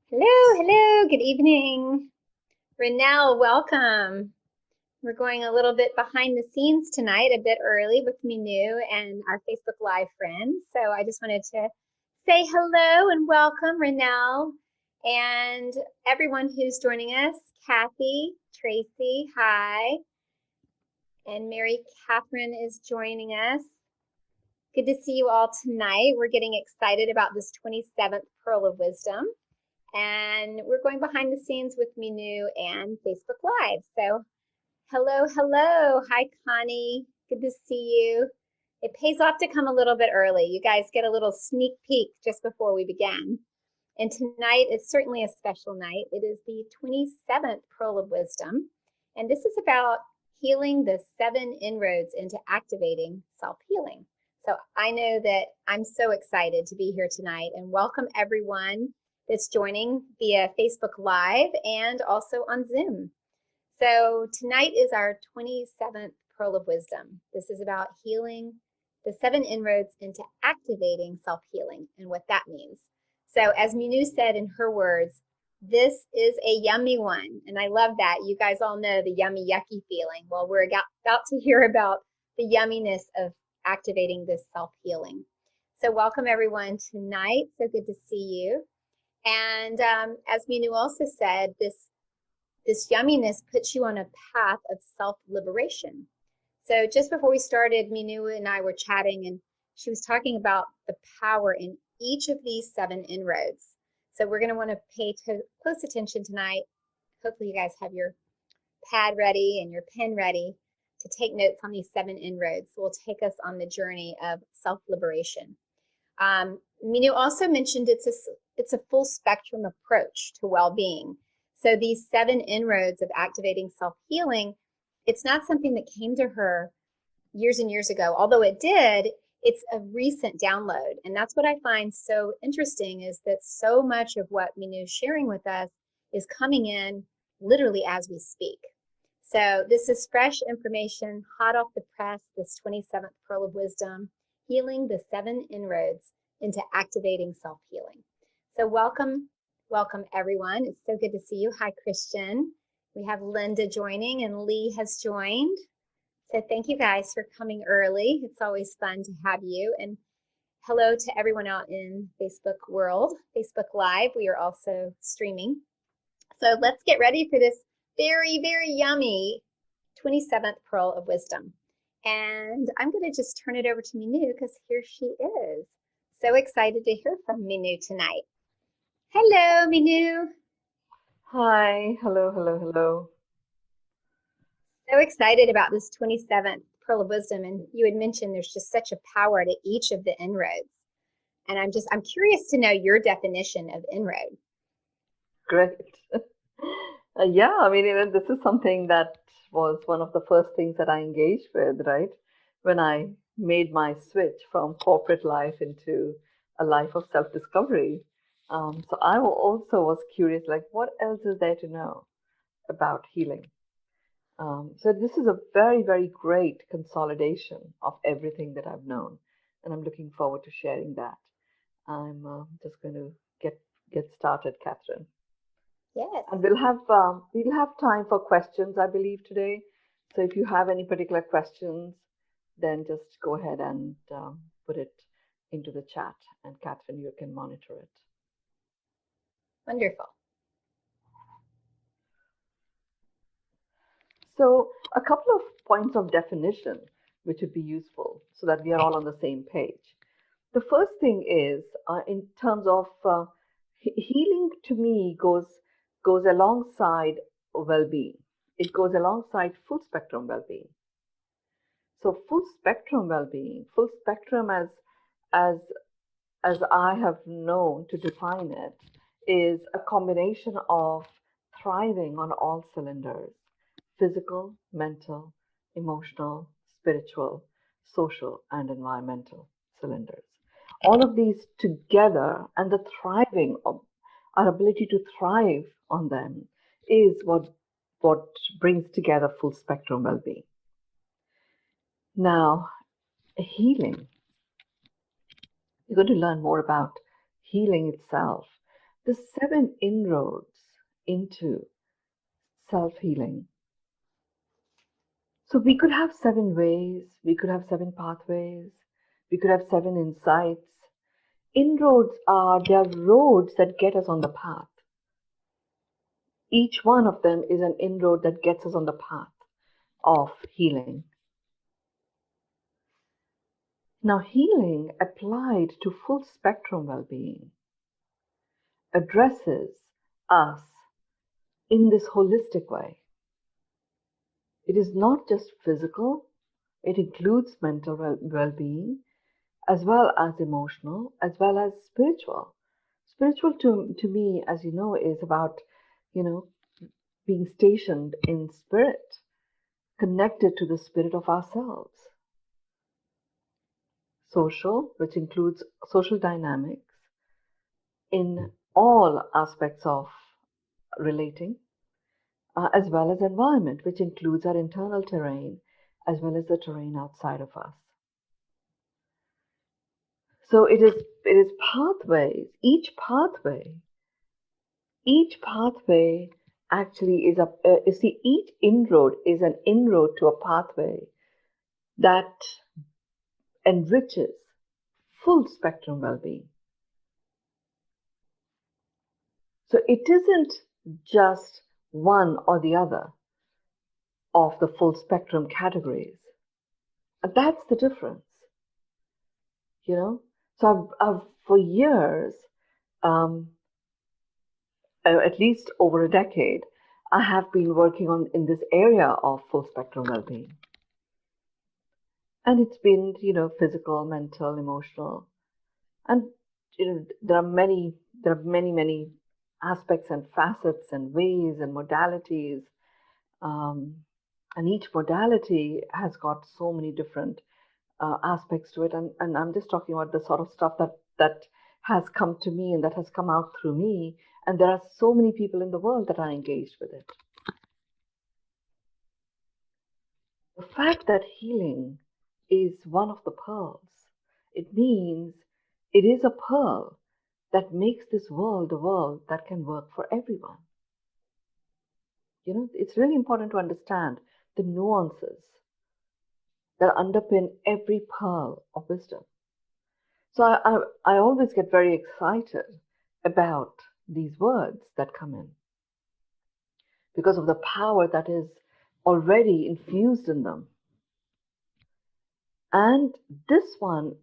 Hello, good evening. Renelle, welcome. We're going a little bit behind the scenes tonight, a bit early with Mynoo and our Facebook Live friends. So I just wanted to say hello and welcome, Renelle, and everyone who's joining us. Kathy, Tracy, hi. And Mary Catherine is joining us. Good to see you all tonight. We're getting excited about this 27th Pearl of Wisdom. And we're going behind the scenes with Mynoo and Facebook Live. So hello. Hi, Connie. Good to see you. It pays off to come a little bit early. You guys get a little sneak peek just before we began. And tonight is certainly a special night. It is the 27th Pearl of Wisdom. And this is about healing the 7 inroads into activating self-healing. So I know that I'm so excited to be here tonight and welcome everyone that's joining via Facebook Live and also on Zoom. So tonight is our 27th Pearl of Wisdom. This is about healing the 7 inroads into activating self-healing and what that means. So as Mynoo said in her words, this is a yummy one. And I love that. You guys all know the yummy, yucky feeling. Well, we're about to hear about the yumminess of activating this self-healing. So welcome everyone tonight. So good to see you. And as Mynoo also said, this yumminess puts you on a path of self-liberation. So just before we started, Mynoo and I were chatting, and she was talking about the power in each of these 7 inroads. So we're going to want to pay close attention tonight. Hopefully you guys have your pad ready and your pen ready to take notes on these 7 inroads. Will take us on the journey of self-liberation. Mynoo also mentioned it's a full spectrum approach to well-being. So these 7 inroads of activating self-healing, it's not something that came to her years and years ago. Although it did, it's a recent download. And that's what I find so interesting, is that so much of what Mynoo's sharing with us is coming in literally as we speak. So this is fresh information, hot off the press, this 27th Pearl of Wisdom, healing the 7 inroads into activating self-healing. So welcome everyone. It's so good to see you. Hi, Christian. We have Linda joining and Lee has joined. So thank you guys for coming early. It's always fun to have you. And hello to everyone out in Facebook world, Facebook Live. We are also streaming. So let's get ready for this very, very yummy 27th Pearl of Wisdom. And I'm going to just turn it over to Mynoo because here she is. So excited to hear from Mynoo tonight. Hello, Mynoo. Hi, hello. So excited about this 27th Pearl of Wisdom. And you had mentioned there's just such a power to each of the inroads. And I'm curious to know your definition of inroad. Great. Yeah, I mean, this is something that was one of the first things that I engaged with, right? When I made my switch from corporate life into a life of self-discovery. So I also was curious, like, what else is there to know about healing? So this is a very, very great consolidation of everything that I've known, and I'm looking forward to sharing that. I'm just going to get started, Catherine. Yes. And we'll have time for questions, I believe, today. So if you have any particular questions, then just go ahead and put it into the chat, and Catherine, you can monitor it. Wonderful. So a couple of points of definition which would be useful so that we are all on the same page. The first thing is in terms of healing, to me goes alongside well-being. It goes alongside full spectrum well-being. So full spectrum well-being, full spectrum as I have known to define it, is a combination of thriving on all cylinders: physical, mental, emotional, spiritual, social, and environmental cylinders. All of these together, and the thriving of our ability to thrive on them, is what brings together full spectrum well-being. Now, healing. You're going to learn more about healing itself. the 7 inroads into self-healing. So we could have 7 ways, we could have 7 pathways, we could have 7 insights. Inroads they are roads that get us on the path. Each one of them is an inroad that gets us on the path of healing. Now, healing applied to full spectrum well-being addresses us in this holistic way. It is not just physical, it includes mental well-being, as well as emotional, as well as spiritual. Spiritual to me, as you know, is about, being stationed in spirit, connected to the spirit of ourselves. Social, which includes social dynamics in all aspects of relating, as well as environment, which includes our internal terrain, as well as the terrain outside of us. So it is pathways. Each pathway actually is each inroad is an inroad to a pathway that enriches full spectrum well-being. So it isn't just one or the other of the full spectrum categories. And that's the difference. So I've for years, at least over a decade, I have been working in this area of full spectrum well-being. And it's been, physical, mental, emotional. And there are many aspects and facets and ways and modalities. And each modality has got so many different aspects to it. And I'm just talking about the sort of stuff that has come to me and that has come out through me. And there are so many people in the world that are engaged with it. The fact that healing is one of the pearls, it means it is a pearl that makes this world a world that can work for everyone. It's really important to understand the nuances that underpin every pearl of wisdom. So I always get very excited about these words that come in because of the power that is already infused in them. And this one,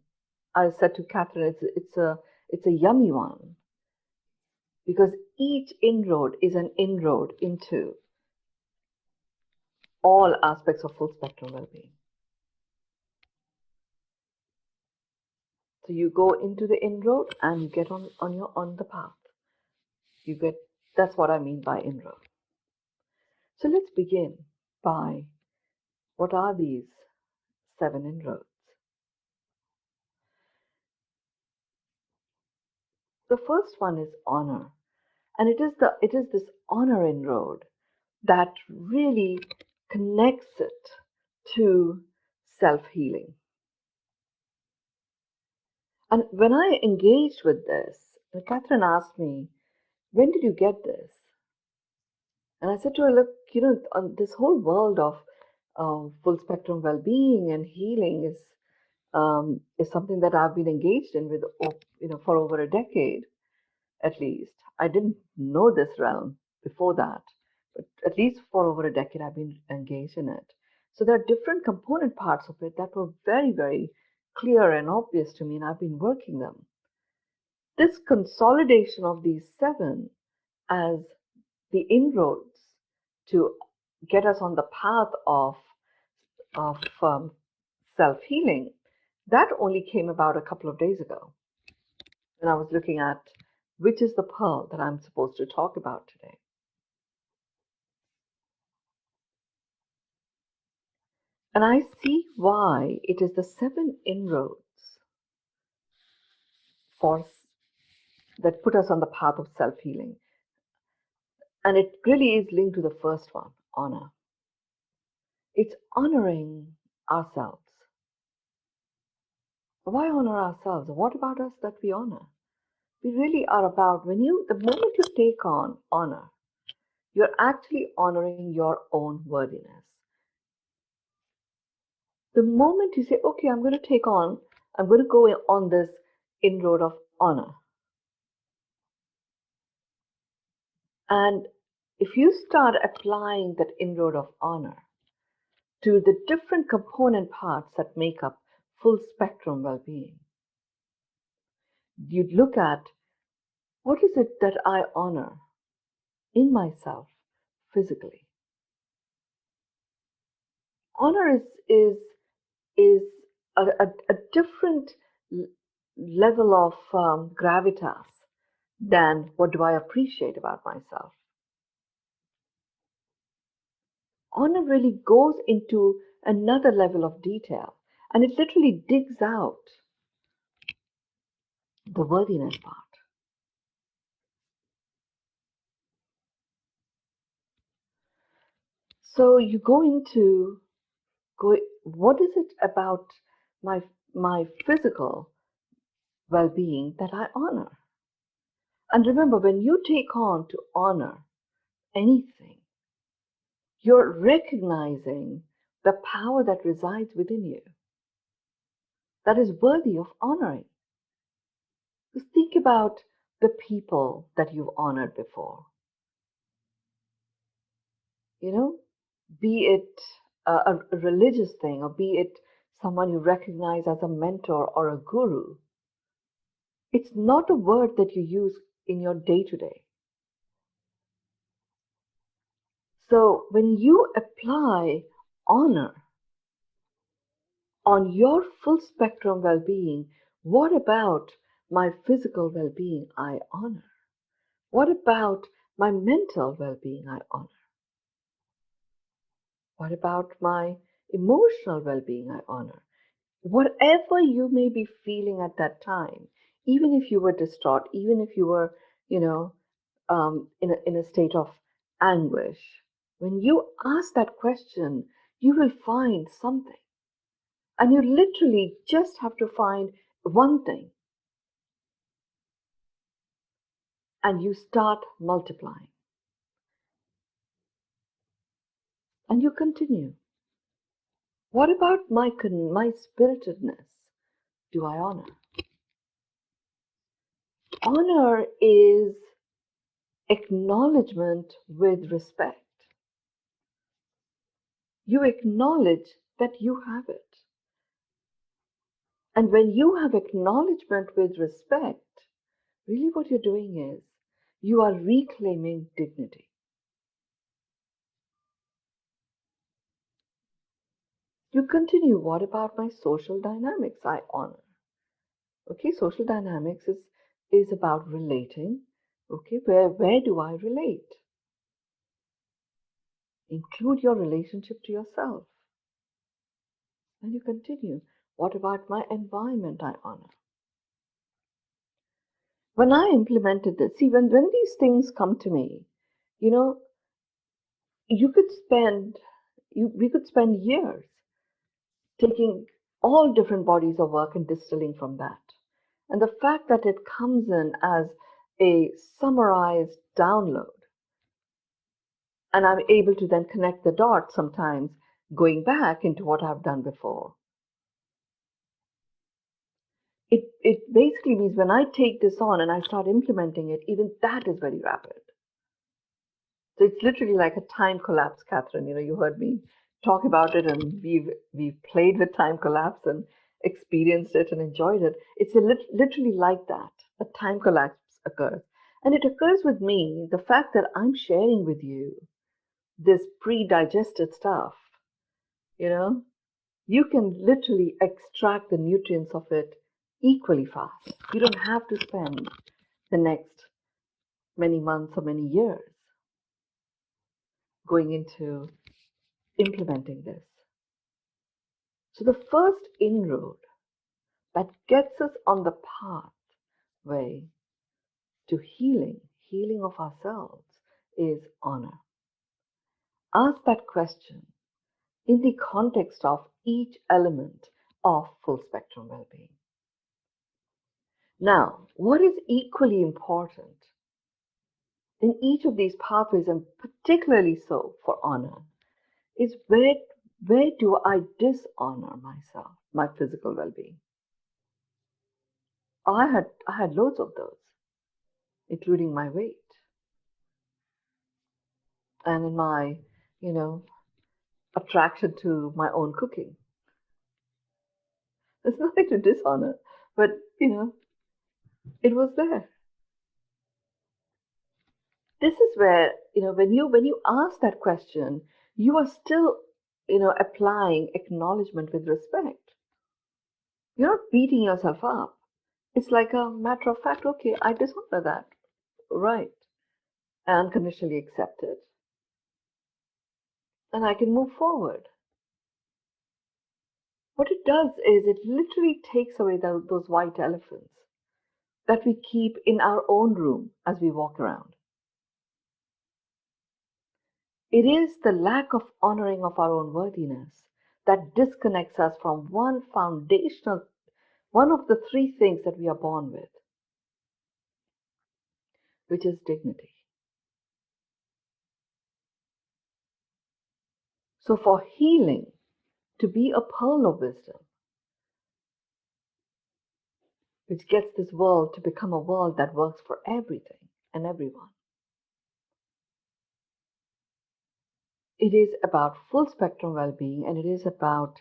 I said to Catherine, it's a yummy one because each inroad is an inroad into all aspects of full spectrum well-being. So you go into the inroad and you get on the path. That's what I mean by inroad. So let's begin by what are these 7 inroads? The first one is honor, and it is this honor inroad that really connects it to self-healing. And when I engaged with this, Catherine asked me, when did you get this? And I said to her, look, on this whole world of full spectrum well-being and healing is something that I've been engaged in for over a decade, at least. I didn't know this realm before that, but at least for over a decade I've been engaged in it. So there are different component parts of it that were very, very clear and obvious to me, and I've been working them. This consolidation of these 7 as the inroads to get us on the path of self-healing, that only came about a couple of days ago when I was looking at which is the pearl that I'm supposed to talk about today. And I see why it is the 7 inroads that put us on the path of self-healing. And it really is linked to the first one, honor. It's honoring ourselves. Why honor ourselves? What about us that we honor? we really are about the moment you take on honor, you're actually honoring your own worthiness. The moment you say, okay, I'm going to go on this inroad of honor. And if you start applying that inroad of honor to the different component parts that make up full spectrum well-being, you'd look at what is it that I honor in myself physically. Honor is a different level of gravitas than what do I appreciate about myself. Honor really goes into another level of detail, and it literally digs out the worthiness part. So you what is it about my physical well-being that I honor? And remember, when you take on to honor anything, you're recognizing the power that resides within you that is worthy of honoring. Just think about the people that you've honored before. Be it a religious thing, or be it someone you recognize as a mentor or a guru. It's not a word that you use in your day-to-day. So when you apply honor on your full spectrum well-being, what about my physical well-being I honor? What about my mental well-being I honor? What about my emotional well-being I honor? Whatever you may be feeling at that time, even if you were distraught, even if you were, in a state of anguish, when you ask that question, you will find something. And you literally just have to find one thing. And you start multiplying. And you continue. What about my spiritedness do I honor? Honor is acknowledgement with respect. You acknowledge that you have it. And when you have acknowledgement with respect, really what you're doing is you are reclaiming dignity. You continue, what about my social dynamics I honor? Okay, social dynamics is about relating. Okay, where do I relate? Include your relationship to yourself. And you continue, what about my environment I honor? When I implemented this, see, when these things come to me, we could spend years taking all different bodies of work and distilling from that. And the fact that it comes in as a summarized download, and I'm able to then connect the dots sometimes going back into what I've done before. It basically means when I take this on and I start implementing it, even that is very rapid. So it's literally like a time collapse, Catherine. You heard me talk about it, and we've played with time collapse and experienced it and enjoyed it. It's literally like that. A time collapse occurs. And it occurs with me, the fact that I'm sharing with you this pre-digested stuff, you can literally extract the nutrients of it equally fast. You don't have to spend the next many months or many years going into implementing this. So the first inroad that gets us on the pathway to healing of ourselves, is honor. Ask that question in the context of each element of full spectrum well-being. Now, what is equally important in each of these pathways, and particularly so for honor, is where do I dishonor myself, my physical well-being? I had loads of those, including my weight and in my, you know, attraction to my own cooking. There's nothing to dishonor, but it was there. This is where, when you ask that question, you are still, applying acknowledgement with respect. You're not beating yourself up. It's like a matter of fact, okay, I dishonor that. Right. And unconditionally accept it. And I can move forward. What it does is it literally takes away those white elephants that we keep in our own room as we walk around. It is the lack of honoring of our own worthiness that disconnects us from one of the three things that we are born with, which is dignity. So for healing to be a pearl of wisdom, which gets this world to become a world that works for everything and everyone, it is about full spectrum well-being, and it is about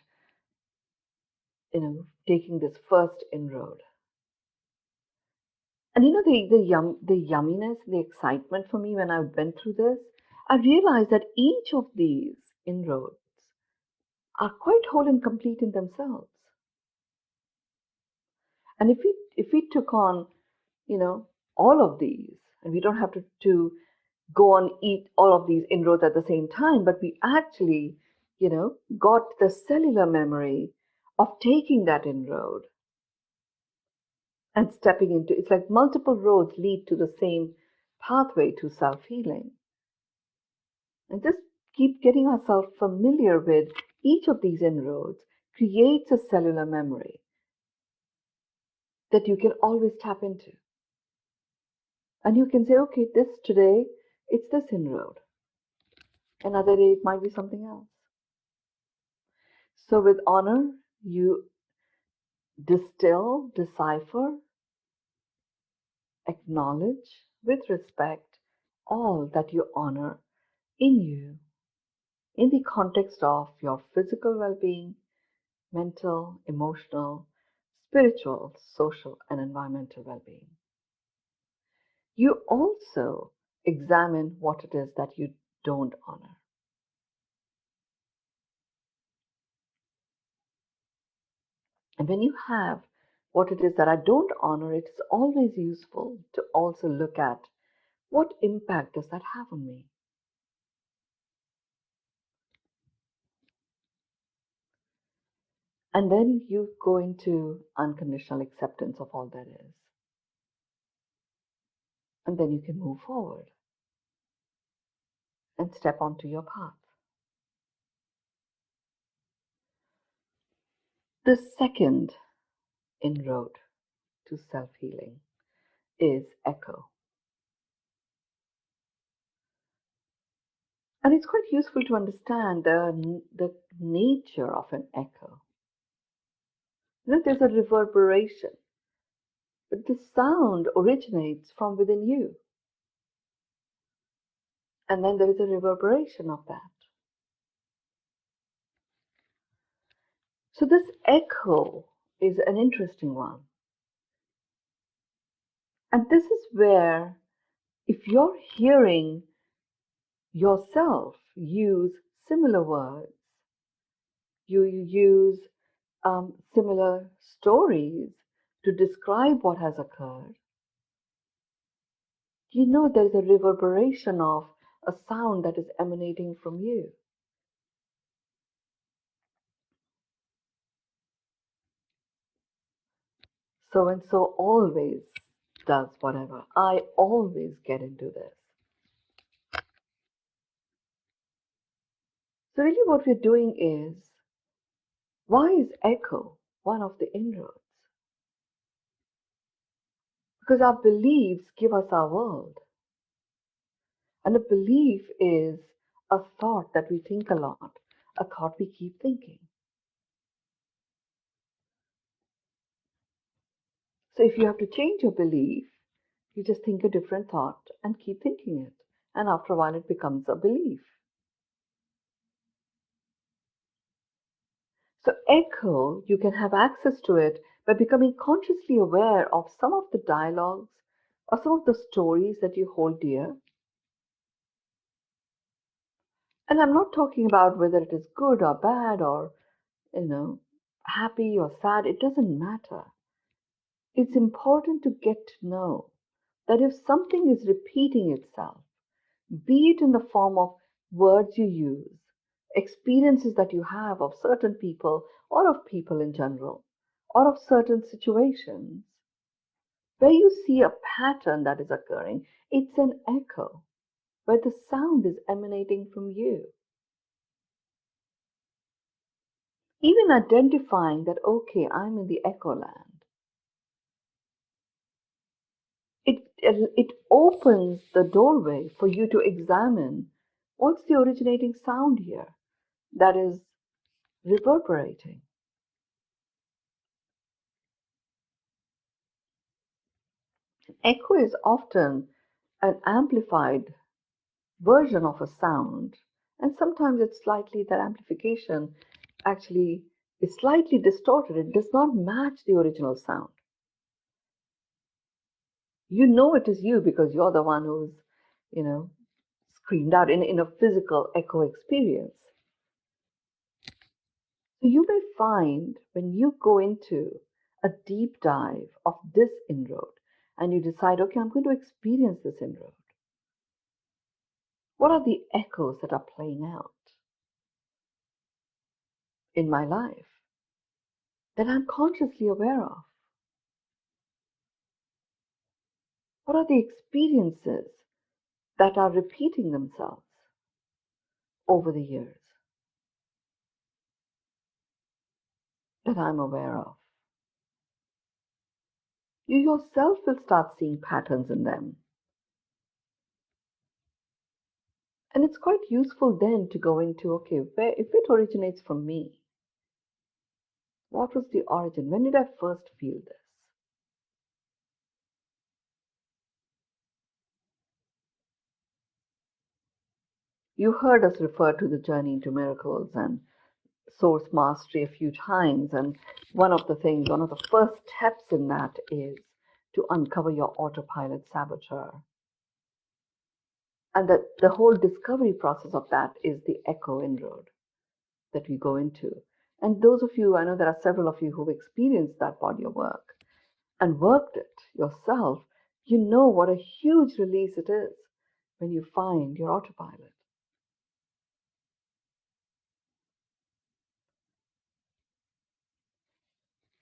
taking this first inroad. And the yumminess, the excitement for me when I went through this, I realized that each of these inroads are quite whole and complete in themselves. And if we took on, all of these, and we don't have to go on eat all of these inroads at the same time, but we actually, got the cellular memory of taking that inroad and stepping into it's like multiple roads lead to the same pathway to self-healing. And just keep getting ourselves familiar with each of these inroads creates a cellular memory that you can always tap into. And you can say, okay, today, it's this inroad. Another day, it might be something else. So with honor, you distill, decipher, acknowledge with respect all that you honor in you in the context of your physical well-being, mental, emotional, spiritual, social, and environmental well-being. You also examine what it is that you don't honor. And when you have what it is that I don't honor, it's always useful to also look at what impact does that have on me. And then you go into unconditional acceptance of all that is. And then you can move forward and step onto your path. The second inroad to self-healing is echo. And it's quite useful to understand the nature of an echo. There's a reverberation, but the sound originates from within you. And then there is a reverberation of that. So this echo is an interesting one. And this is where, if you're hearing yourself use similar words, you use similar stories to describe what has occurred, there's a reverberation of a sound that is emanating from you. So and so always does whatever. I always get into this. So really what we're doing is, why is echo one of the inroads? Because our beliefs give us our world. And a belief is a thought that we think a lot, a thought we keep thinking. So if you have to change your belief, you just think a different thought and keep thinking it. And after a while, it becomes a belief. So echo, you can have access to it by becoming consciously aware of some of the dialogues or some of the stories that you hold dear. And I'm not talking about whether it is good or bad or, happy or sad. It doesn't matter. It's important to get to know that if something is repeating itself, be it in the form of words you use, experiences that you have of certain people or of people in general, or of certain situations, where you see a pattern that is occurring, it's an echo, where the sound is emanating from you. Even identifying that, okay, I'm in the echo land, it opens the doorway for you to examine what's the originating sound here that is reverberating. Echo is often an amplified version of a sound, and sometimes it's slightly that amplification actually is slightly distorted. It does not match the original sound. You know it is you because you're the one who's, screamed out in a physical echo experience. So you may find when you go into a deep dive of this inroad and you decide, okay, I'm going to experience this inroad. What are the echoes that are playing out in my life that I'm consciously aware of? What are the experiences that are repeating themselves over the years that I'm aware of? You yourself will start seeing patterns in them. And it's quite useful then to go into, okay, if it originates from me, what was the origin? When did I first feel this? You heard us refer to the journey into miracles and source mastery a few times. And one of the first steps in that is to uncover your autopilot saboteur. And that the whole discovery process of that is the echo inroad that we go into. And those of you, I know there are several of you who've experienced that body of work and worked it yourself, you know what a huge release it is when you find your autopilot.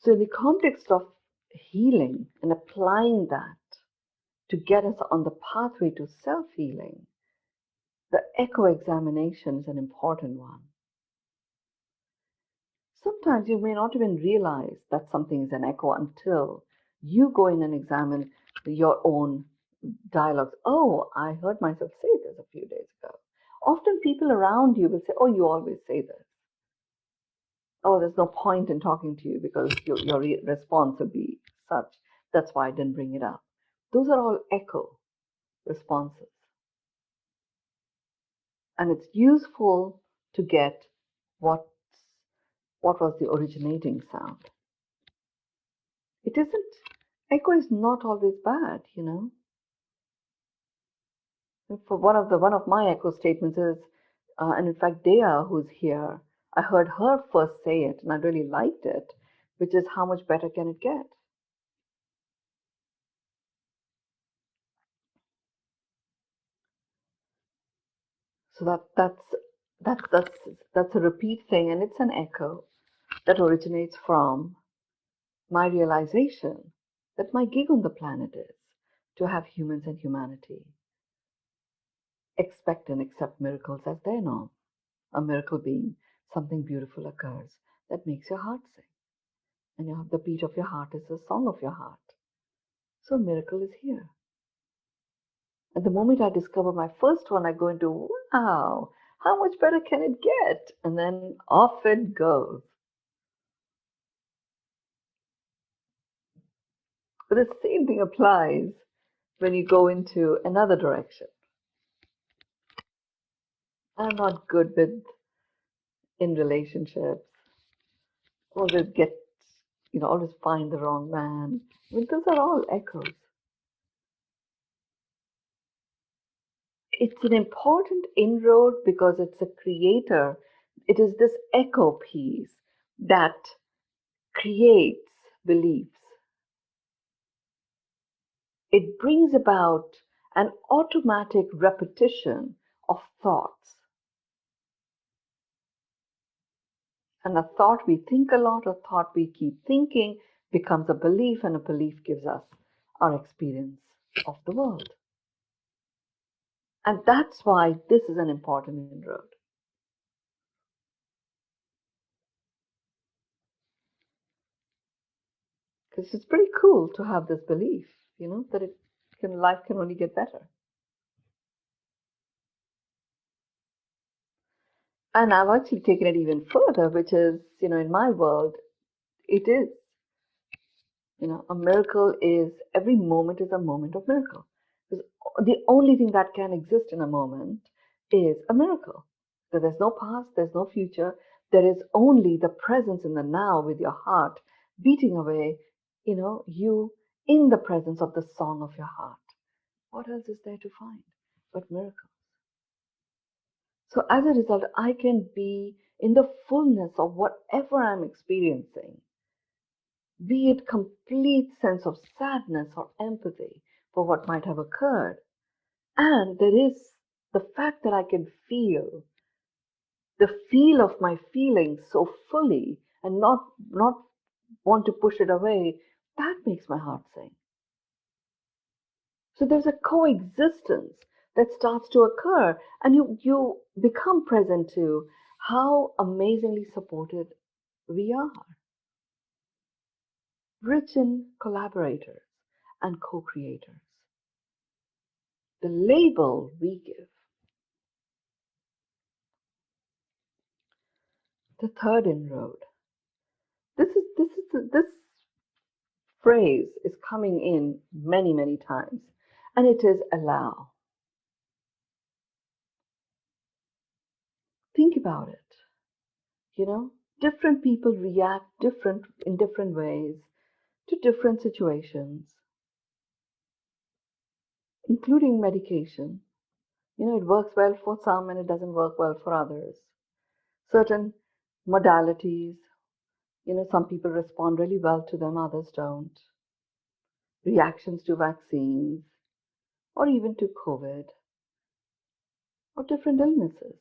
So in the context of healing and applying that to get us on the pathway to self-healing, the echo examination is an important one. Sometimes you may not even realize that something is an echo until you go in and examine your own dialogues. Oh, I heard myself say this a few days ago. Often people around you will say, oh, you always say this. Oh, there's no point in talking to you because your response will be such. That's why I didn't bring it up. Those are all echo responses. And it's useful to get what was the originating sound. It isn't, echo is not always bad, For one of my echo statements is, and in fact, Dea, who's here, I heard her first say it, and I really liked it, which is how much better can it get? So that's a repeat thing, and it's an echo that originates from my realization that my gig on the planet is to have humans and humanity expect and accept miracles as their norm. A miracle being something beautiful occurs that makes your heart sing. And the beat of your heart is the song of your heart. So a miracle is here. And the moment I discover my first one, I go into, wow, how much better can it get? And then off it goes. But the same thing applies when you go into another direction. I'm not good with in relationships. Always get, always find the wrong man. I mean, those are all echoes. It's an important inroad because it's a creator. It is this echo piece that creates beliefs. It brings about an automatic repetition of thoughts. And a thought we think a lot, a thought we keep thinking becomes a belief, and a belief gives us our experience of the world. And that's why this is an important inroad. Because it's pretty cool to have this belief, that life can only get better. And I've actually taken it even further, which is, in my world, it is, a miracle is, every moment is a moment of miracle. Because the only thing that can exist in a moment is a miracle. So there's no past, there's no future. There is only the presence in the now with your heart beating away, you in the presence of the song of your heart. What else is there to find but miracles? So as a result, I can be in the fullness of whatever I'm experiencing, be it complete sense of sadness or empathy for what might have occurred. And there is the fact that I can feel the feel of my feelings so fully and not want to push it away, that makes my heart sing. So there's a coexistence that starts to occur, and you become present to how amazingly supported we are, rich in collaborators and co-creators. The label we give. The third inroad. This phrase is coming in many, many times, and it is allow. Think about it. Different people react in different ways to different situations, including medication. It works well for some and it doesn't work well for others. Certain modalities, some people respond really well to them, others don't. Reactions to vaccines, or even to COVID, or different illnesses.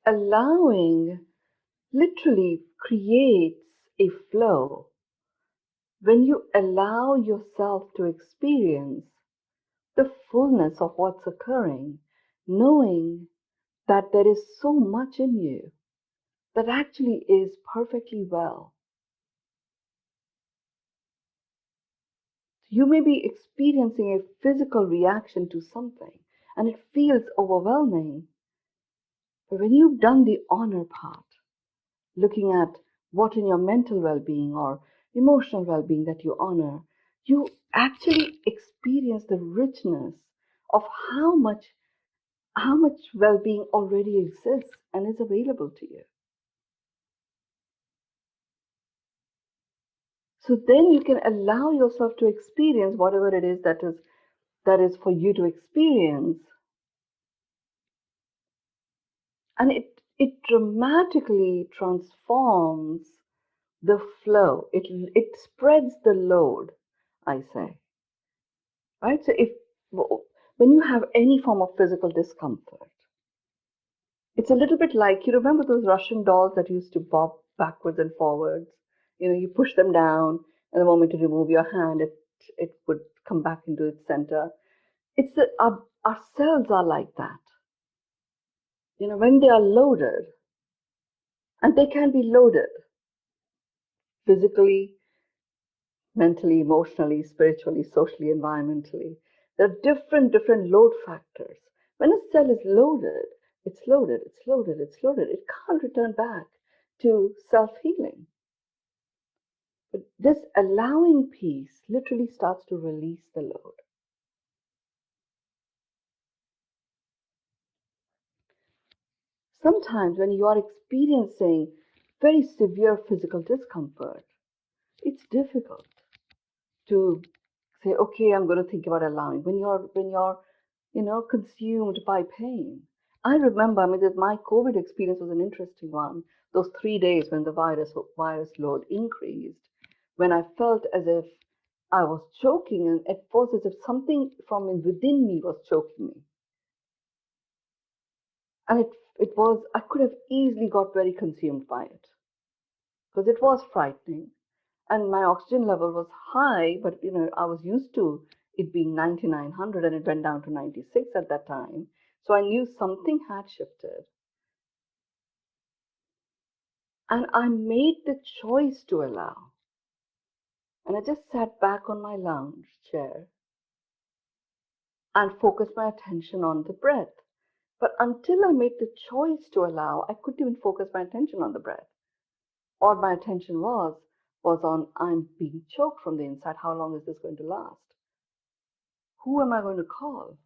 Allowing literally creates a flow. When you allow yourself to experience the fullness of what's occurring, knowing that there is so much in you that actually is perfectly well. You may be experiencing a physical reaction to something and it feels overwhelming. But when you've done the honor part, looking at what in your mental well-being or emotional well-being that you honor, you actually experience the richness of how much well-being already exists and is available to you. So then you can allow yourself to experience whatever it is that is for you to experience. And it dramatically transforms the flow. It spreads the load, I say. Right? So when you have any form of physical discomfort, it's a little bit like, you remember those Russian dolls that used to bob backwards and forwards? You push them down, and the moment you remove your hand, it would come back into its center. It's our cells are like that. When they are loaded, and they can be loaded physically, mentally, emotionally, spiritually, socially, environmentally. There are different load factors. When a cell is loaded, it's loaded, it's loaded, it's loaded. It can't return back to self-healing. But this allowing piece literally starts to release the load. Sometimes when you are experiencing very severe physical discomfort, it's difficult to say, okay, I'm going to think about allowing. When you're consumed by pain. I remember, that my COVID experience was an interesting one. Those 3 days when the virus load increased, when I felt as if I was choking, and it was as if something from within me was choking me. And it was, I could have easily got very consumed by it because it was frightening. And my oxygen level was high, but I was used to it being 9900 and it went down to 96 at that time. So I knew something had shifted. And I made the choice to allow. And I just sat back on my lounge chair and focused my attention on the breath. But until I made the choice to allow, I couldn't even focus my attention on the breath. All my attention was on, I'm being choked from the inside. How long is this going to last? Who am I going to call?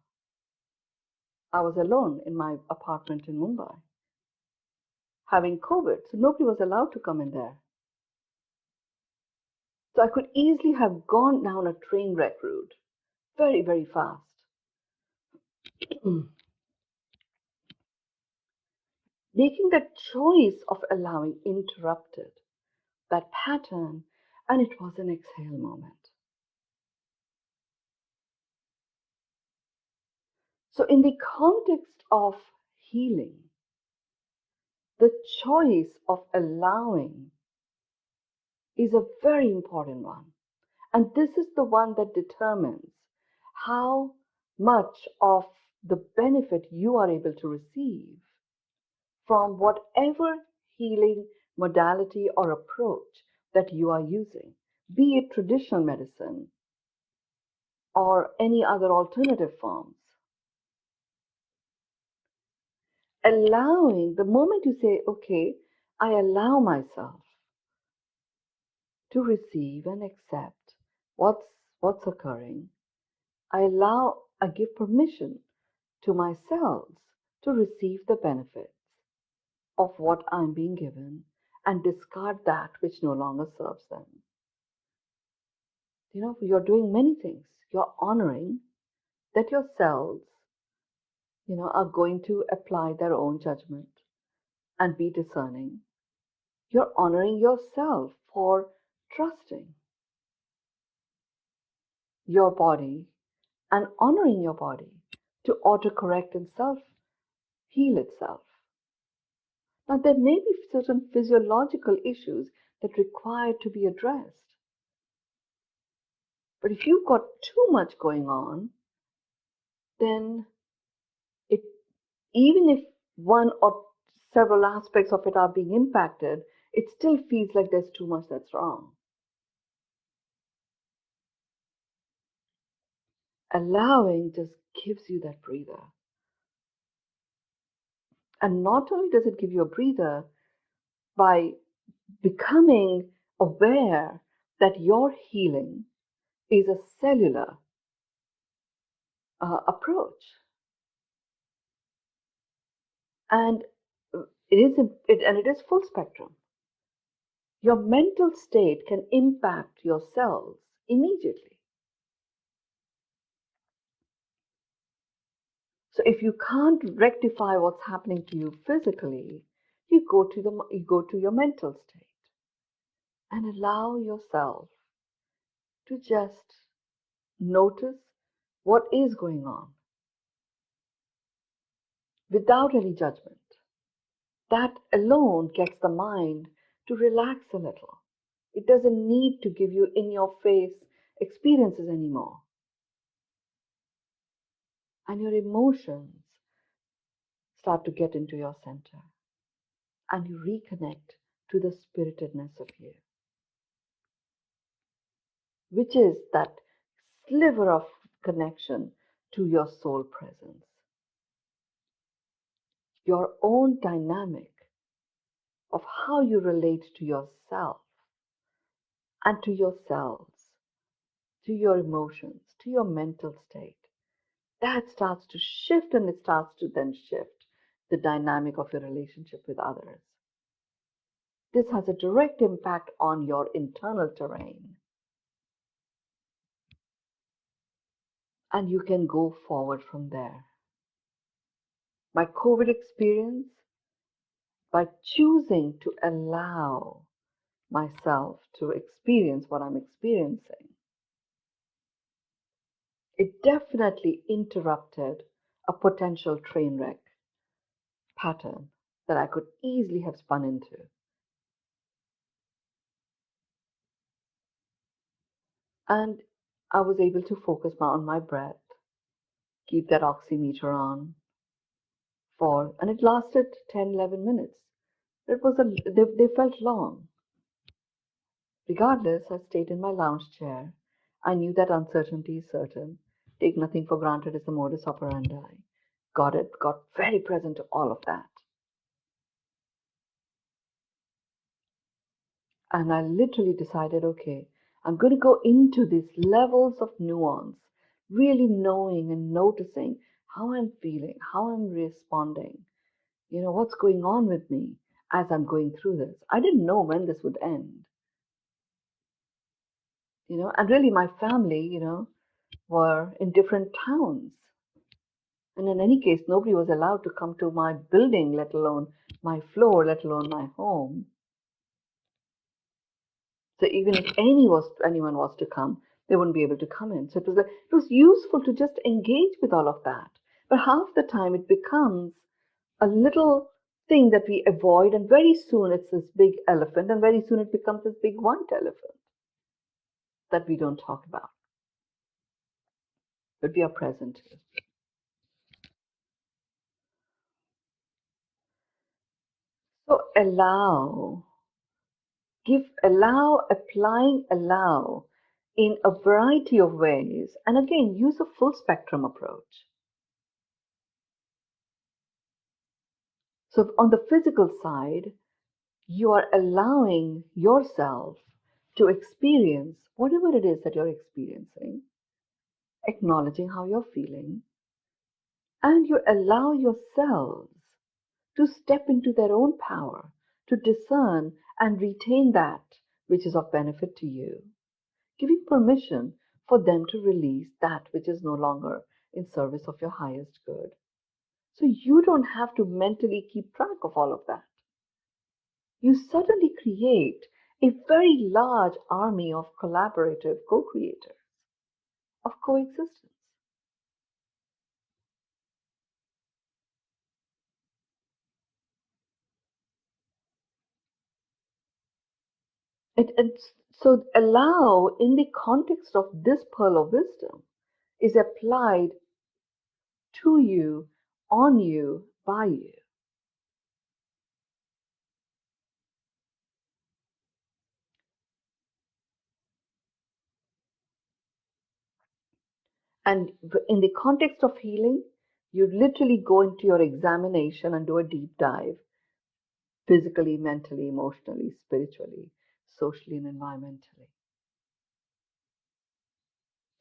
I was alone in my apartment in Mumbai, having COVID, so nobody was allowed to come in there. So I could easily have gone down a train wreck route, very, very fast. Making that choice of allowing interrupted that pattern, and it was an exhale moment. So in the context of healing, the choice of allowing is a very important one. And this is the one that determines how much of the benefit you are able to receive from whatever healing modality or approach that you are using, be it traditional medicine or any other alternative forms. Allowing, the moment you say, okay, I allow myself to receive and accept what's occurring, I give permission to my cells to receive the benefits of what I'm being given and discard that which no longer serves them. You're doing many things. You're honoring that your cells, are going to apply their own judgment and be discerning. You're honoring yourself for trusting your body and honoring your body to autocorrect and self-heal itself. Now, there may be certain physiological issues that require to be addressed. But if you've got too much going on, then even if one or several aspects of it are being impacted, it still feels like there's too much that's wrong. Allowing just gives you that breather. And not only does it give you a breather, by becoming aware that your healing is a cellular approach. And it is full spectrum. Your mental state can impact your cells immediately. So if you can't rectify what's happening to you physically, you go to your mental state and allow yourself to just notice what is going on without any judgment. That alone gets the mind to relax a little. It doesn't need to give you in your face experiences anymore. And your emotions start to get into your center. And you reconnect to the spiritedness of you. which is that sliver of connection to your soul presence, your own dynamic of how you relate to yourself and to yourselves, to your emotions, to your mental state. That starts to shift, and it starts to then shift the dynamic of your relationship with others. This has a direct impact on your internal terrain. And you can go forward from there. My COVID experience, by choosing to allow myself to experience what I'm experiencing, it definitely interrupted a potential train wreck pattern that I could easily have spun into. And I was able to focus on my breath, keep that oximeter on and it lasted 10, 11 minutes. They felt long. Regardless, I stayed in my lounge chair. I knew that uncertainty is certain. Take nothing for granted is the modus operandi. Got very present to all of that. And I literally decided, okay, I'm going to go into these levels of nuance, really knowing and noticing how I'm feeling, how I'm responding, what's going on with me as I'm going through this. I didn't know when this would end. And really my family, were in different towns. And in any case, nobody was allowed to come to my building, let alone my floor, let alone my home. So even if anyone was to come, they wouldn't be able to come in. So it was useful to just engage with all of that. But half the time it becomes a little thing that we avoid, and very soon it's this big elephant, and very soon it becomes this big white elephant that we don't talk about, but we are present to. So applying allow in a variety of ways, and again, use a full spectrum approach. So on the physical side, you are allowing yourself to experience whatever it is that you're experiencing, acknowledging how you're feeling, and you allow yourselves to step into their own power, to discern and retain that which is of benefit to you, giving permission for them to release that which is no longer in service of your highest good. So you don't have to mentally keep track of all of that. You suddenly create a very large army of collaborative co-creators, of coexistence. So allow, in the context of this pearl of wisdom, is applied to you, on you, by you. And in the context of healing, you literally go into your examination and do a deep dive, physically, mentally, emotionally, spiritually, socially, and environmentally.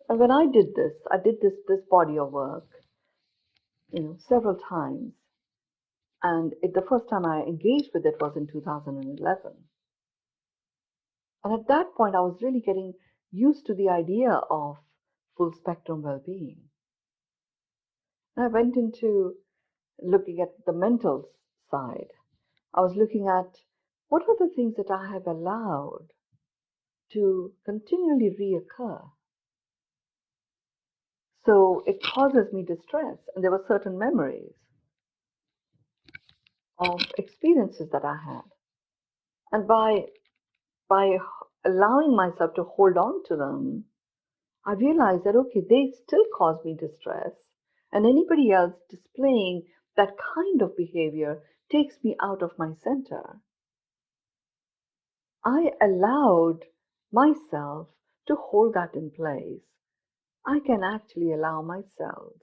And when I did this body of work, several times. And the first time I engaged with it was in 2011. And at that point, I was really getting used to the idea of full spectrum well-being. And I went into looking at the mental side. I was looking at what are the things that I have allowed to continually reoccur. So it causes me distress. And there were certain memories of experiences that I had. And by allowing myself to hold on to them, I realized that, okay, they still cause me distress, and anybody else displaying that kind of behavior takes me out of my center. I allowed myself to hold that in place, I can actually allow my cells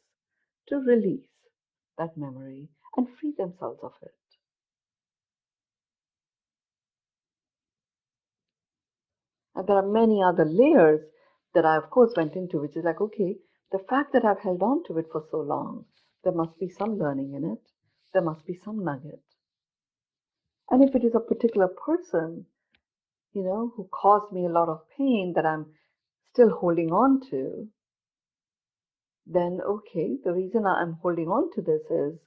to release that memory and free themselves of it. And there are many other layers that I, of course, went into, which is like, okay, the fact that I've held on to it for so long, there must be some learning in it. There must be some nugget. And if it is a particular person, who caused me a lot of pain that I'm still holding on to, then okay, the reason I'm holding on to this is,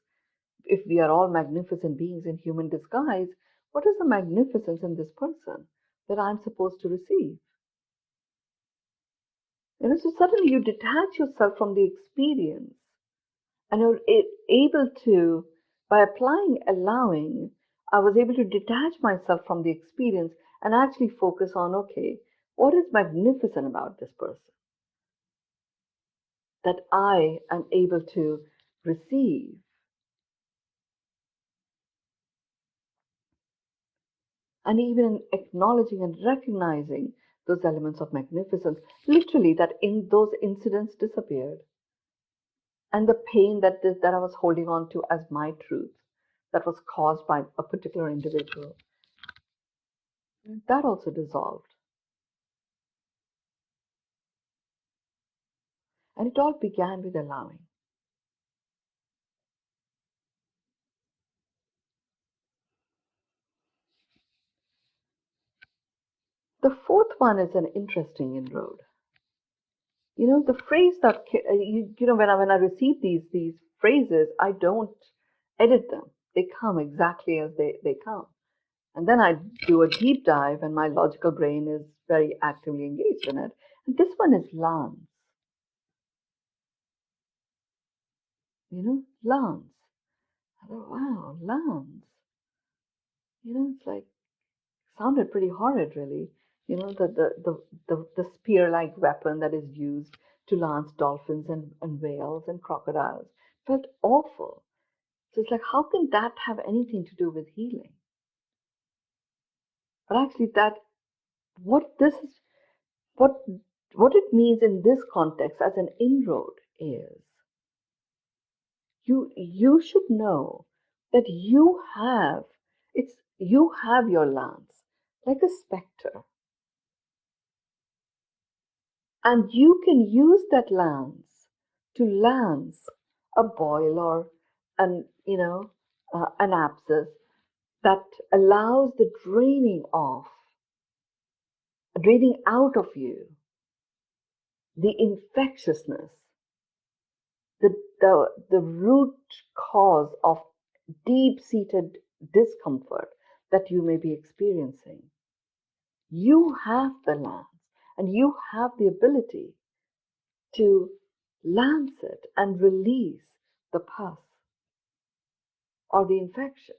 if we are all magnificent beings in human disguise, what is the magnificence in this person that I'm supposed to receive? So suddenly you detach yourself from the experience, and you're able to, by applying allowing, I was able to detach myself from the experience and actually focus on, okay, what is magnificent about this person that I am able to receive? And even acknowledging and recognizing those elements of magnificence, literally that in those incidents disappeared. And the pain that I was holding on to as my truth, that was caused by a particular individual, that also dissolved. And it all began with allowing. The fourth one is an interesting inroad. The phrase that, when I receive these phrases, I don't edit them. They come exactly as they come. And then I do a deep dive, and my logical brain is very actively engaged in it. And this one is lance. Lance. I thought, wow, lance. It's like, sounded pretty horrid, really. The spear-like weapon that is used to lance dolphins and whales and crocodiles. Felt awful. So it's like, how can that have anything to do with healing? But actually, what it means in this context as an inroad is, you should know that you have your lance like a specter, and you can use that lance to lance a boil or an abscess that allows the draining out of you the infectiousness, the root cause of deep-seated discomfort that you may be experiencing. You have the lance, and you have the ability to lance it and release the pus or the infection.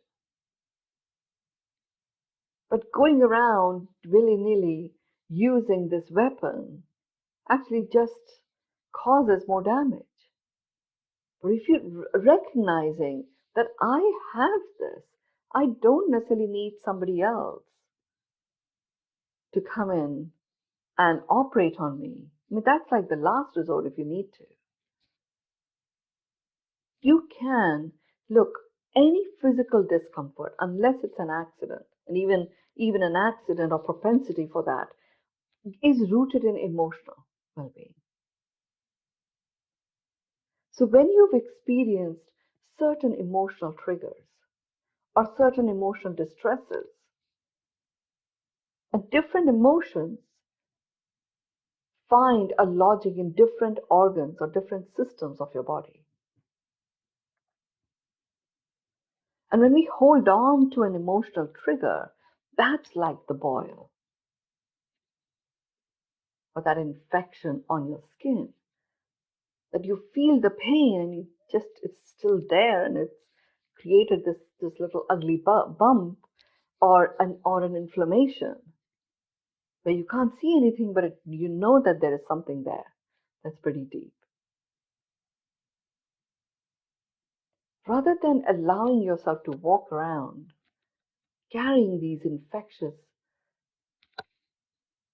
But going around willy-nilly using this weapon actually just causes more damage. But if you're recognizing that I have this, I don't necessarily need somebody else to come in and operate on me. I mean, that's like the last resort if you need to. You can look, any physical discomfort, unless it's an accident, and even an accident or propensity for that, is rooted in emotional well-being. So when you've experienced certain emotional triggers or certain emotional distresses, and different emotions find a logic in different organs or different systems of your body. And when we hold on to an emotional trigger, that's like the boil or that infection on your skin, that you feel the pain and it's still there, and it's created this little ugly bump or an inflammation where you can't see anything, but you know that there is something there that's pretty deep. Rather than allowing yourself to walk around carrying these infectious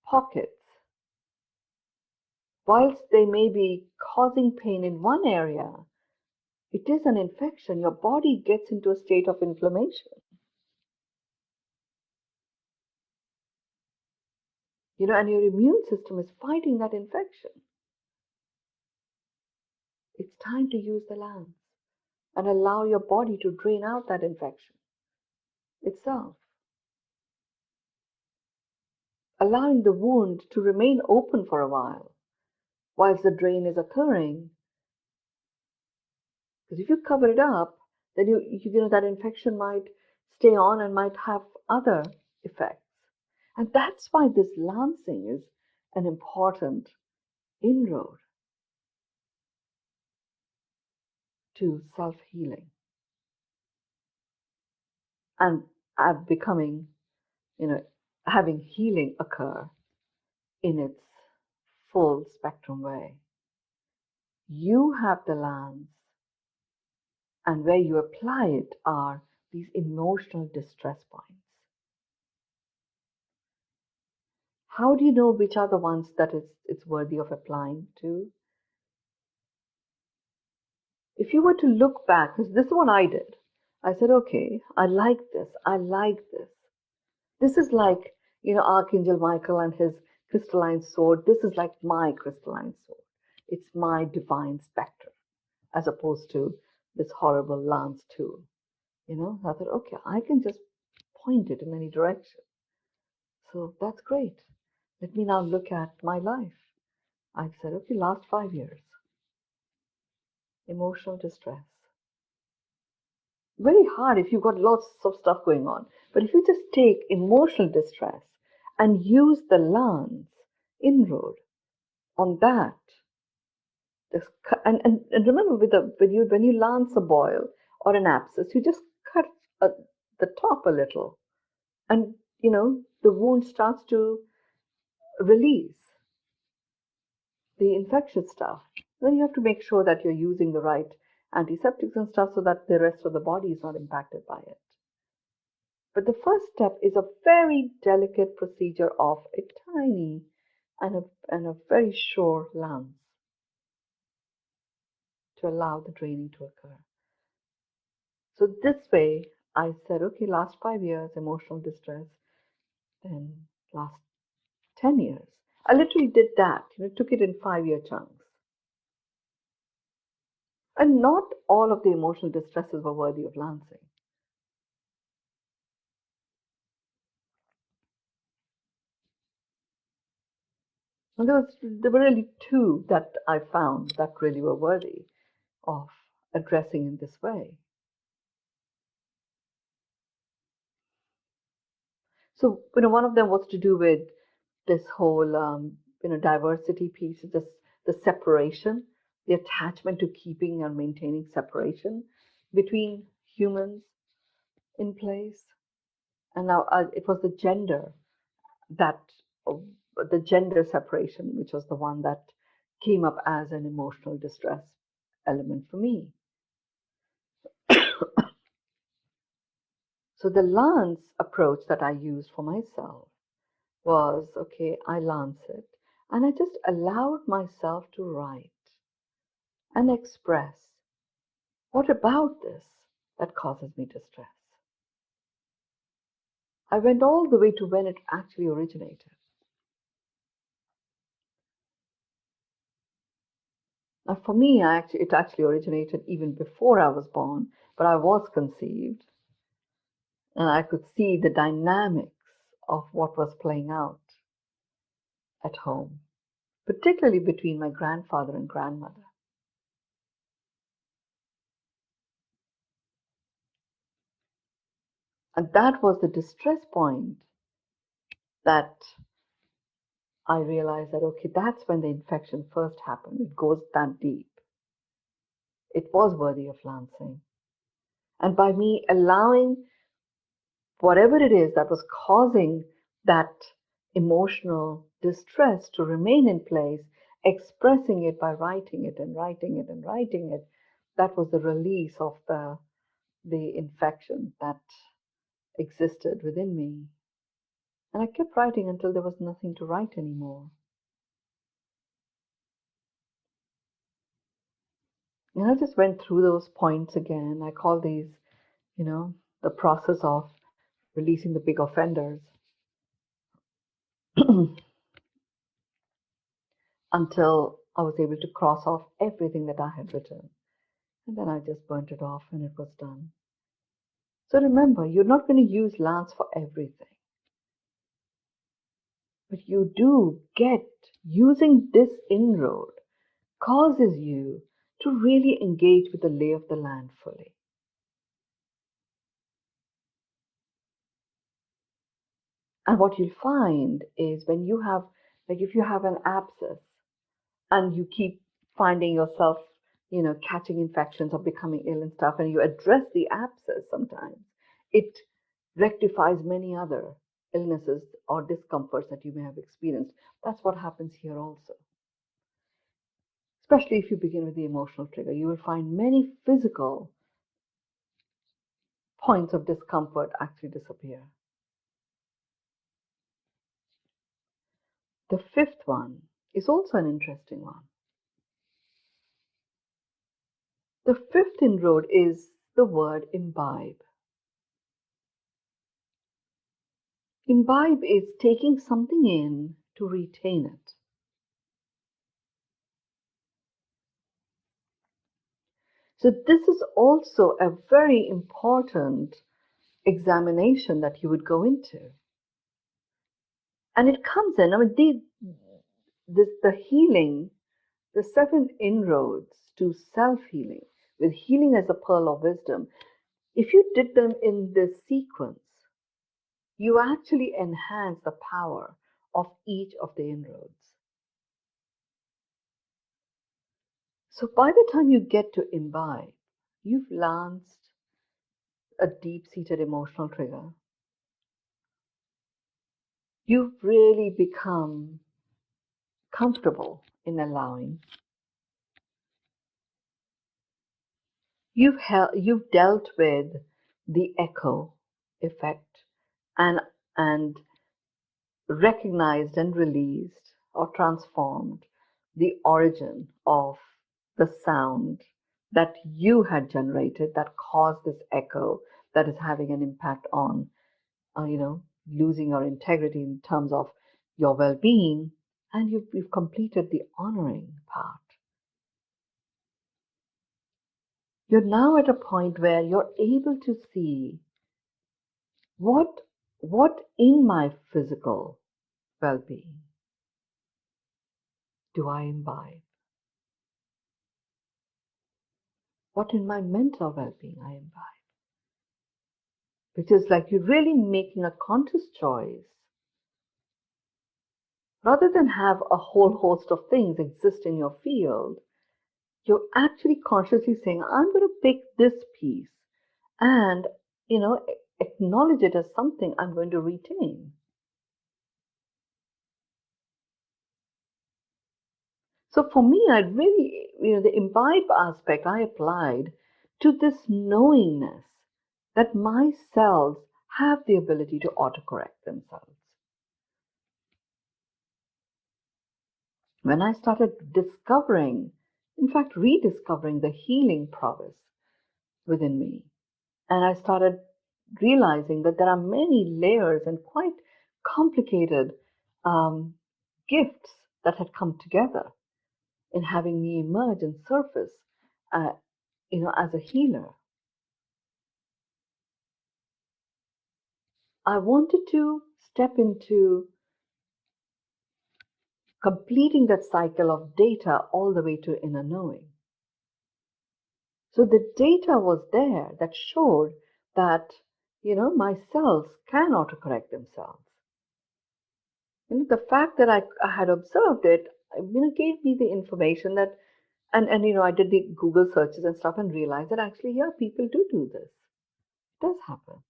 pockets whilst they may be causing pain in one area, it is an infection. Your body gets into a state of inflammation. And your immune system is fighting that infection. It's time to use the lance and allow your body to drain out that infection itself, allowing the wound to remain open for a while whilst the drain is occurring. Because if you cover it up, then that infection might stay on and might have other effects. And that's why this lancing is an important inroad to self-healing and becoming, having healing occur in its full spectrum way. You have the lance, and where you apply it are these emotional distress points. How do you know which are the ones that it's worthy of applying to? If you were to look back, because this is what I did, I said, okay, I like this, I like this. This is like, Archangel Michael and his crystalline sword. This is like my crystalline sword. It's my divine spectre, as opposed to this horrible lance tool. I thought, okay, I can just point it in any direction. So that's great. Let me now look at my life. I said, okay, last 5 years. Emotional distress. Very hard if you've got lots of stuff going on. But if you just take emotional distress and use the lance inroad on that, and remember, when you lance a boil or an abscess, you just cut the top a little, and the wound starts to release the infectious stuff. Then you have to make sure that you're using the right antiseptics and stuff so that the rest of the body is not impacted by it. But the first step is a very delicate procedure of a tiny and a very sure lance to allow the draining to occur. So this way, I said, okay, last 5 years, emotional distress, then last 10 years. I literally did that, took it in 5-year chunks. And not all of the emotional distresses were worthy of lancing. And there were really 2 that I found that really were worthy of addressing in this way. So, one of them was to do with this whole, diversity piece, just the separation, the attachment to keeping and maintaining separation between humans in place. And now it was the gender separation, which was the one that came up as an emotional distress element for me. So the lance approach that I used for myself was, okay, I lance it, and I just allowed myself to write and express, what about this that causes me distress? I went all the way to when it actually originated. Now, for me, it actually originated even before I was born, but I was conceived, and I could see the dynamics of what was playing out at home, particularly between my grandfather and grandmother. And that was the distress point that I realized that, okay, that's when the infection first happened. It goes that deep. It was worthy of lancing. And by me allowing whatever it is that was causing that emotional distress to remain in place, expressing it by writing it and writing it and writing it, that was the release of the infection that existed within me. And I kept writing until there was nothing to write anymore. And I just went through those points again. I call these, the process of releasing the big offenders until I was able to cross off everything that I had written. And then I just burnt it off and it was done. So remember, you're not going to use Lance for everything. But you do get, using this inroad causes you to really engage with the lay of the land fully. And what you'll find is when you have, like if you have an abscess and you keep finding yourself, catching infections or becoming ill and stuff, and you address the abscess sometimes, it rectifies many other illnesses or discomforts that you may have experienced. That's what happens here also. Especially if you begin with the emotional trigger, you will find many physical points of discomfort actually disappear. The fifth one is also an interesting one. The fifth inroad is the word imbibe. Imbibe is taking something in to retain it. So this is also a very important examination that you would go into. And it comes in, the healing, the 7 inroads to self-healing, with healing as a pearl of wisdom, if you did them in this sequence, you actually enhance the power of each of the inroads. So by the time you get to imbibe, you've lanced a deep-seated emotional trigger. You've really become comfortable in allowing. You've dealt with the echo effect and recognized and released or transformed the origin of the sound that you had generated that caused this echo that is having an impact on, losing your integrity in terms of your well-being, and you've completed the honoring part. You're now at a point where you're able to see what in my physical well-being do I imbibe? What in my mental well-being I imbibe? Which is like you're really making a conscious choice. Rather than have a whole host of things exist in your field, you're actually consciously saying, I'm going to pick this piece and, acknowledge it as something I'm going to retain. So for me, I really, the imbibe aspect I applied to this knowingness that my cells have the ability to autocorrect themselves. When I started discovering, in fact, rediscovering the healing prowess within me, and I started realizing that there are many layers and quite complicated gifts that had come together in having me emerge and surface, as a healer. I wanted to step into completing that cycle of data all the way to inner knowing. So the data was there that showed that, my cells can autocorrect themselves. The fact that I had observed it, gave me the information that, and I did the Google searches and stuff and realized that actually, yeah, people do this. It does happen.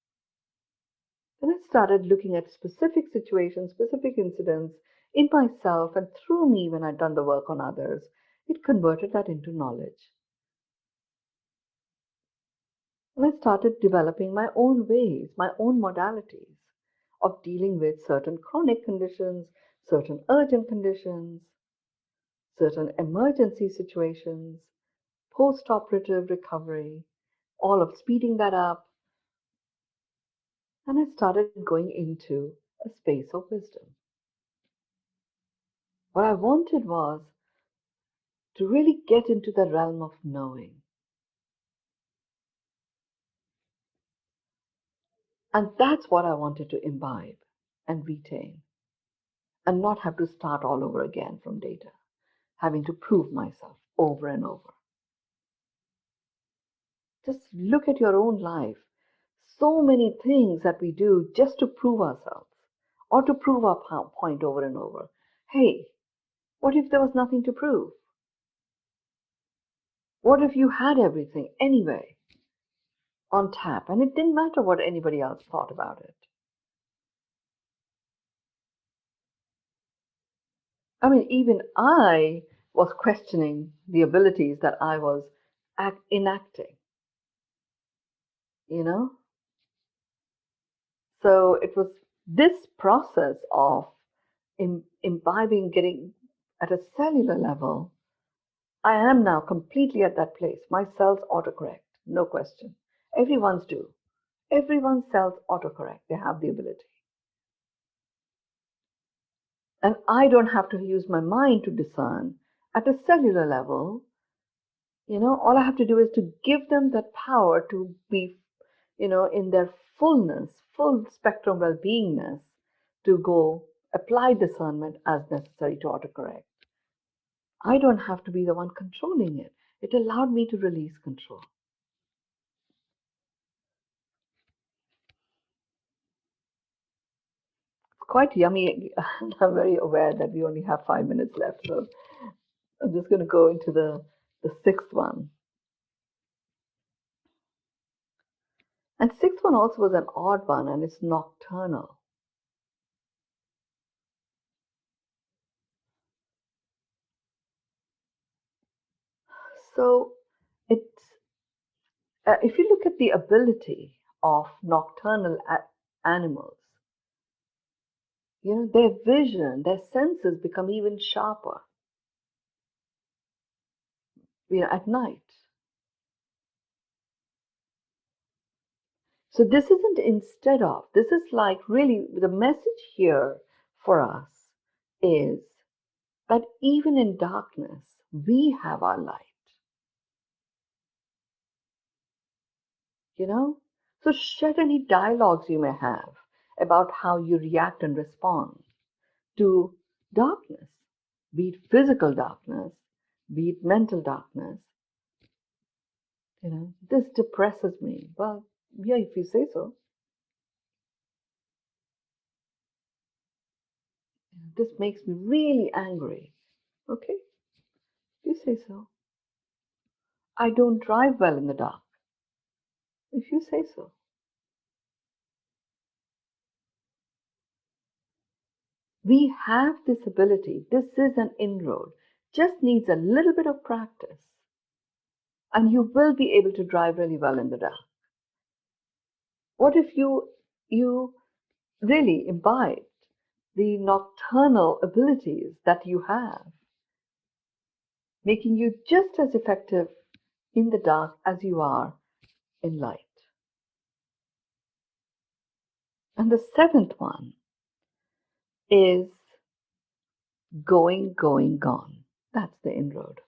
Then I started looking at specific situations, specific incidents in myself and through me when I'd done the work on others. It converted that into knowledge. And I started developing my own ways, my own modalities of dealing with certain chronic conditions, certain urgent conditions, certain emergency situations, post-operative recovery, all of speeding that up, and I started going into a space of wisdom. What I wanted was to really get into the realm of knowing. And that's what I wanted to imbibe and retain, and not have to start all over again from data, having to prove myself over and over. Just look at your own life. So many things that we do just to prove ourselves or to prove our point over and over. Hey, what if there was nothing to prove? What if you had everything anyway on tap and it didn't matter what anybody else thought about it? I mean, even I was questioning the abilities that I was enacting, you know? So it was this process of imbibing, getting at a cellular level. I am now completely at that place. My cells autocorrect, no question. Everyone's do. Everyone's cells autocorrect. They have the ability. And I don't have to use my mind to discern. At a cellular level, all I have to do is to give them that power to be, in their fullness, full spectrum well-beingness, to go apply discernment as necessary to autocorrect. I don't have to be the one controlling it. It allowed me to release control. It's quite yummy. I'm very aware that we only have 5 minutes left, so I'm just going to go into the sixth one. And sixth one also was an odd one, and it's nocturnal. So it's if you look at the ability of nocturnal animals, their vision, their senses become even sharper, at night. So this isn't instead of, this is like really the message here for us is that even in darkness, we have our light. So shed any dialogues you may have about how you react and respond to darkness, be it physical darkness, be it mental darkness. This depresses me. Well, yeah, if you say so. This makes me really angry. Okay, if you say so. I don't drive well in the dark. If you say so. We have this ability. This is an inroad. Just needs a little bit of practice. And you will be able to drive really well in the dark. What if you really imbibed the nocturnal abilities that you have, making you just as effective in the dark as you are in light? And the seventh one is going, gone. That's the inroad.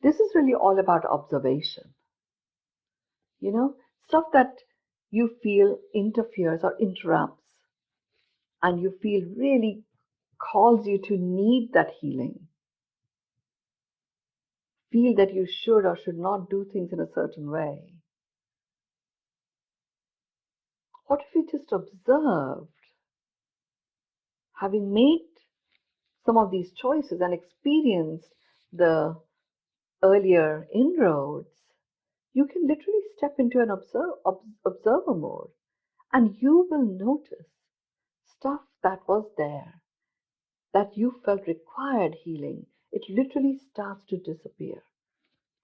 This is really all about observation. Stuff that you feel interferes or interrupts, and you feel really calls you to need that healing. Feel that you should or should not do things in a certain way. What if you just observed, having made some of these choices and experienced the earlier inroads, you can literally step into an observer mode, and you will notice stuff that was there, that you felt required healing. It literally starts to disappear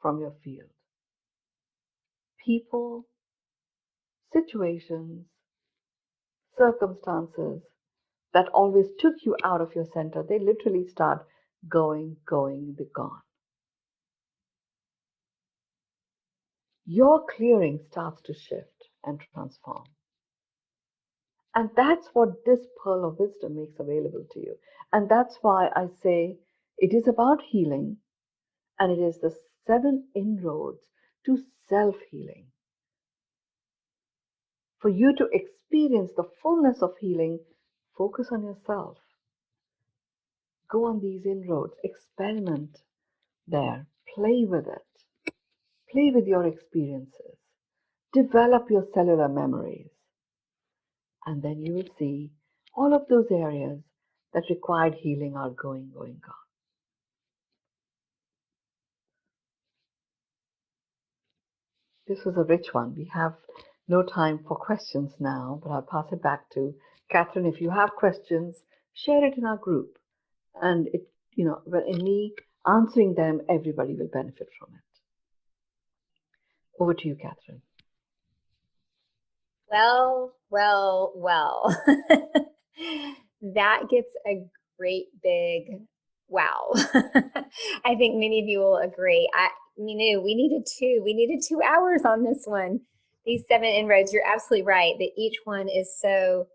from your field. People, situations, circumstances that always took you out of your center, they literally start going, be gone. Your clearing starts to shift and transform. And that's what this pearl of wisdom makes available to you. And that's why I say it is about healing, and it is the 7 inroads to self-healing. For you to experience the fullness of healing, focus on yourself. Go on these inroads, experiment there, play with it, play with your experiences, develop your cellular memories, and then you will see all of those areas that required healing are going, gone. This was a rich one. We have no time for questions now, but I'll pass it back to Catherine. If you have questions, share it in our group. And it, in me answering them, everybody will benefit from it. Over to you, Catherine. Well. That gets a great big wow. I think many of you will agree. Mynoo, we needed 2 hours on this one. These 7 inroads, you're absolutely right that each one is so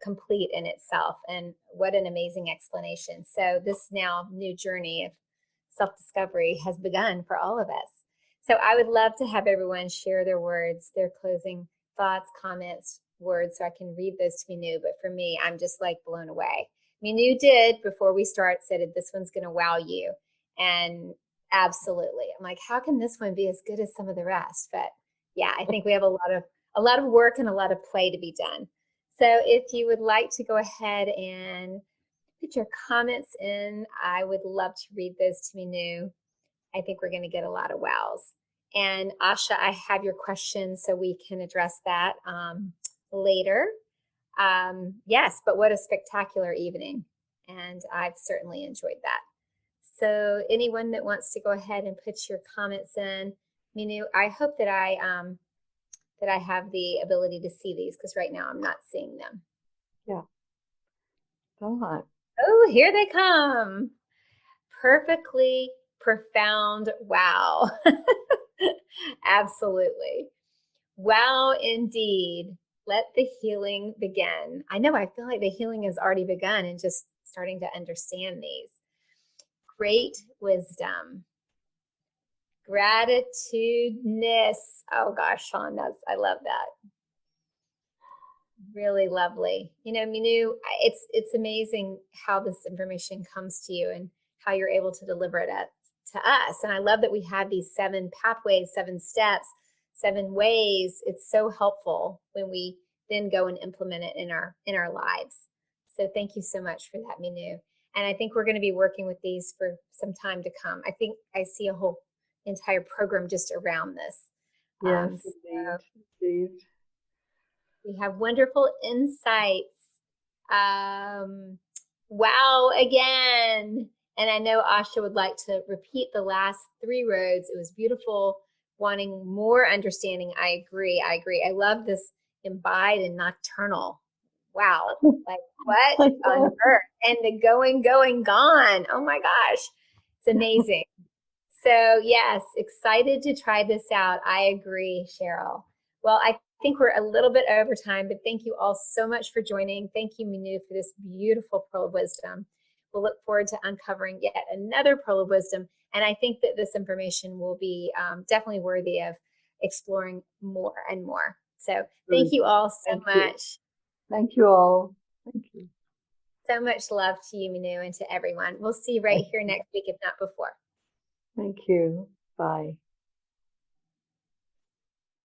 complete in itself, and what an amazing explanation. So this now new journey of self-discovery has begun for all of us. So I would love to have everyone share their words, their closing thoughts, comments, words, so I can read those to Mynoo. But for me, I'm just like blown away. Mynoo did, before we start, said this one's going to wow you. And absolutely. I'm like, how can this one be as good as some of the rest? But yeah, I think we have a lot of work and a lot of play to be done. So if you would like to go ahead and put your comments in, I would love to read those to Mynoo. I think we're going to get a lot of wows. And Asha, I have your question so we can address that later. Yes, but what a spectacular evening. And I've certainly enjoyed that. So anyone that wants to go ahead and put your comments in, Mynoo, I hope that I have the ability to see these, because right now I'm not seeing them. Yeah. All right. Oh, here they come. Perfectly profound wow. Absolutely. Wow, indeed. Let the healing begin. I know, I feel like the healing has already begun and just starting to understand these. Great wisdom. Gratitudeness. Oh gosh, Sean, I love that. Really lovely. Mynoo, it's amazing how this information comes to you and how you're able to deliver it to us. And I love that we have these 7 pathways, 7 steps, 7 ways. It's so helpful when we then go and implement it in our lives. So thank you so much for that, Mynoo. And I think we're going to be working with these for some time to come. I think I see a whole entire program just around this. Yes, indeed. We have wonderful insights. Wow again. And I know Asha would like to repeat the last 3 roads. It was beautiful, wanting more understanding. I agree. I love this embodied and nocturnal. Wow. Like what on earth? And the going, gone. Oh my gosh. It's amazing. So yes, excited to try this out. I agree, Cheryl. Well, I think we're a little bit over time, but thank you all so much for joining. Thank you, Mynoo, for this beautiful pearl of wisdom. We'll look forward to uncovering yet another pearl of wisdom. And I think that this information will be definitely worthy of exploring more and more. So thank you all so much. Thank you all. Thank you. So much love to you, Mynoo, and to everyone. We'll see you right here next week, if not before. Thank you. Bye.